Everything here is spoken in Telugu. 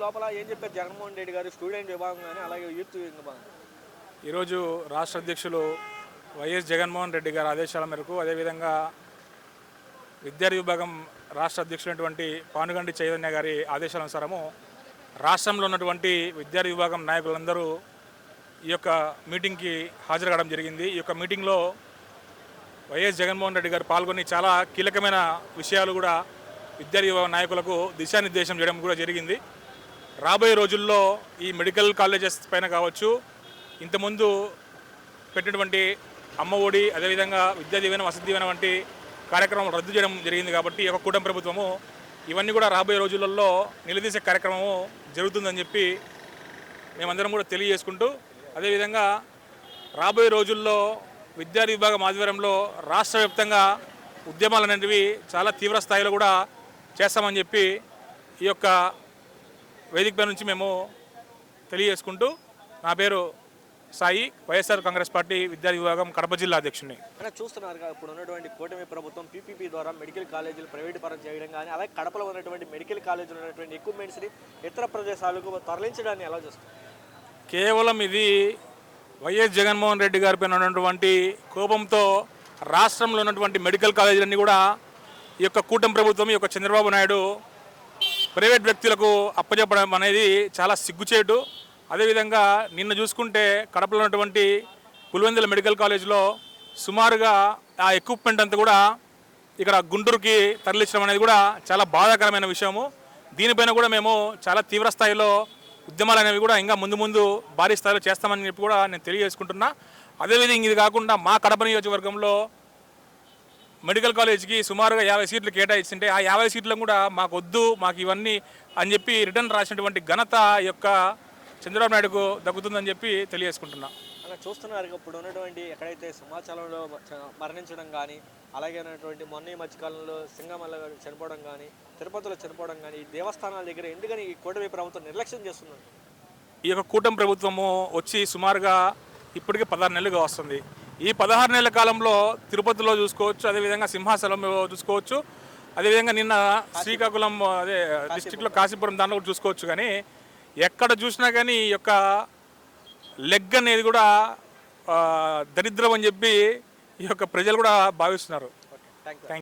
లోపల ఏం చెప్పారు జగన్మోహన్ రెడ్డి గారు స్టూడెంట్ విభాగం కానీ అలాగే యూత్ విభాగం? ఈరోజు రాష్ట్ర అధ్యక్షులు వైఎస్ జగన్మోహన్ రెడ్డి గారి ఆదేశాల మేరకు, అదేవిధంగా విద్యార్థి విభాగం రాష్ట్ర అధ్యక్షులైనటువంటి పానుగంటి చైతన్య గారి ఆదేశానుసారము రాష్ట్రంలో ఉన్నటువంటి విద్యార్థి విభాగం నాయకులందరూ ఈ యొక్క మీటింగ్కి హాజరు కావడం జరిగింది. ఈ యొక్క మీటింగ్లో వైఎస్ జగన్మోహన్ రెడ్డి గారు పాల్గొని చాలా కీలకమైన విషయాలు కూడా విద్యార్థి విభాగం నాయకులకు దిశానిర్దేశం చేయడం కూడా జరిగింది. రాబోయే రోజుల్లో ఈ మెడికల్ కాలేజెస్ పైన కావచ్చు, ఇంతకుముందు పెట్టినటువంటి అమ్మ ఒడి, అదేవిధంగా విద్యా దీవెన, వసతి దీవెన వంటి కార్యక్రమం రద్దు చేయడం జరిగింది. కాబట్టి ఈ యొక్క కూటమి ప్రభుత్వము ఇవన్నీ కూడా రాబోయే రోజులలో నిలదీసే కార్యక్రమము జరుగుతుందని చెప్పి మేమందరం కూడా తెలియజేసుకుంటూ, అదేవిధంగా రాబోయే రోజుల్లో విద్యార్థి విభాగం ఆధ్వర్యంలో రాష్ట్ర వ్యాప్తంగా ఉద్యమాలు అనేటివి చాలా తీవ్ర స్థాయిలో కూడా చేస్తామని చెప్పి ఈ యొక్క వేదికపై నుంచి మేము తెలియజేసుకుంటూ, నా పేరు సాయి, వైఎస్ఆర్ కాంగ్రెస్ పార్టీ విద్యార్థి విభాగం కడప జిల్లా అధ్యక్షుడిని. అంటే చూస్తున్నారు కదా, ఇప్పుడు ఉన్నటువంటి కూటమి ప్రభుత్వం పీపీపీ ద్వారా మెడికల్ కాలేజీలు ప్రైవేట్ పరం చేయడం కానీ, అలాగే కడపలో ఉన్నటువంటి మెడికల్ కాలేజీలు ఉన్నటువంటి ఎక్విప్మెంట్స్ని ఇతర ప్రదేశాలకు తరలించడాన్ని ఎలా చేస్తారు? కేవలం ఇది వైఎస్ జగన్మోహన్ రెడ్డి గారిపైన ఉన్నటువంటి కోపంతో రాష్ట్రంలో ఉన్నటువంటి మెడికల్ కాలేజీలన్నీ కూడా ఈ యొక్క కూటమి ప్రభుత్వం, ఈ యొక్క చంద్రబాబు నాయుడు ప్రైవేట్ వ్యక్తులకు అప్పచెప్పడం అనేది చాలా సిగ్గుచేటు. అదేవిధంగా నిన్న చూసుకుంటే కడపలో ఉన్నటువంటి పులివెందుల మెడికల్ కాలేజ్లో సుమారుగా ఆ ఎక్విప్మెంట్ అంతా కూడా ఇక్కడ గుంటూరుకి తరలించడం అనేది కూడా చాలా బాధాకరమైన విషయము. దీనిపైన కూడా మేము చాలా తీవ్ర స్థాయిలో ఉద్యమాలు అనేవి కూడా ఇంకా ముందు భారీ స్థాయిలో చేస్తామని చెప్పి కూడా నేను తెలియజేసుకుంటున్నా. అదేవిధంగా ఇది కాకుండా మా కడప నియోజకవర్గంలో మెడికల్ కాలేజ్కి సుమారుగా 50 సీట్లు కేటాయిస్తుంటే ఆ 50 సీట్లను కూడా మాకు వద్దు, మాకు ఇవన్నీ అని చెప్పి రిటర్న్ రాసినటువంటి ఘనత యొక్క చంద్రబాబు నాయుడుకు దక్కుతుందని చెప్పి తెలియజేసుకుంటున్నా. అలా చూస్తున్నారు ఇప్పుడు ఉన్నటువంటి ఎక్కడైతే సింహాచలంలో మరణించడం కానీ, అలాగే ఉన్నటువంటి మొన్న ఈ మధ్యకాలంలో సింగమల్ల చనిపోవడం కానీ, తిరుపతిలో చనిపోవడం కానీ, ఈ దేవస్థానాల దగ్గర ఎందుకని ఈ కూటమి ప్రభుత్వం నిర్లక్ష్యం చేస్తున్నారు? ఈ యొక్క కూటమి ప్రభుత్వము వచ్చి సుమారుగా ఇప్పటికే 16 నెలలుగా వస్తుంది. ఈ 16 నెలల కాలంలో తిరుపతిలో చూసుకోవచ్చు, అదేవిధంగా సింహాచలంలో చూసుకోవచ్చు, అదేవిధంగా నిన్న శ్రీకాకుళం అదే డిస్టిక్లో కాశీపురం దాంట్లో కూడా చూసుకోవచ్చు. కానీ ఎక్కడ చూసినా కానీ ఈ యొక్క లెగ్ అనేది కూడా దరిద్రం అని చెప్పి ఈ యొక్క ప్రజలు కూడా భావిస్తున్నారు. Thank you.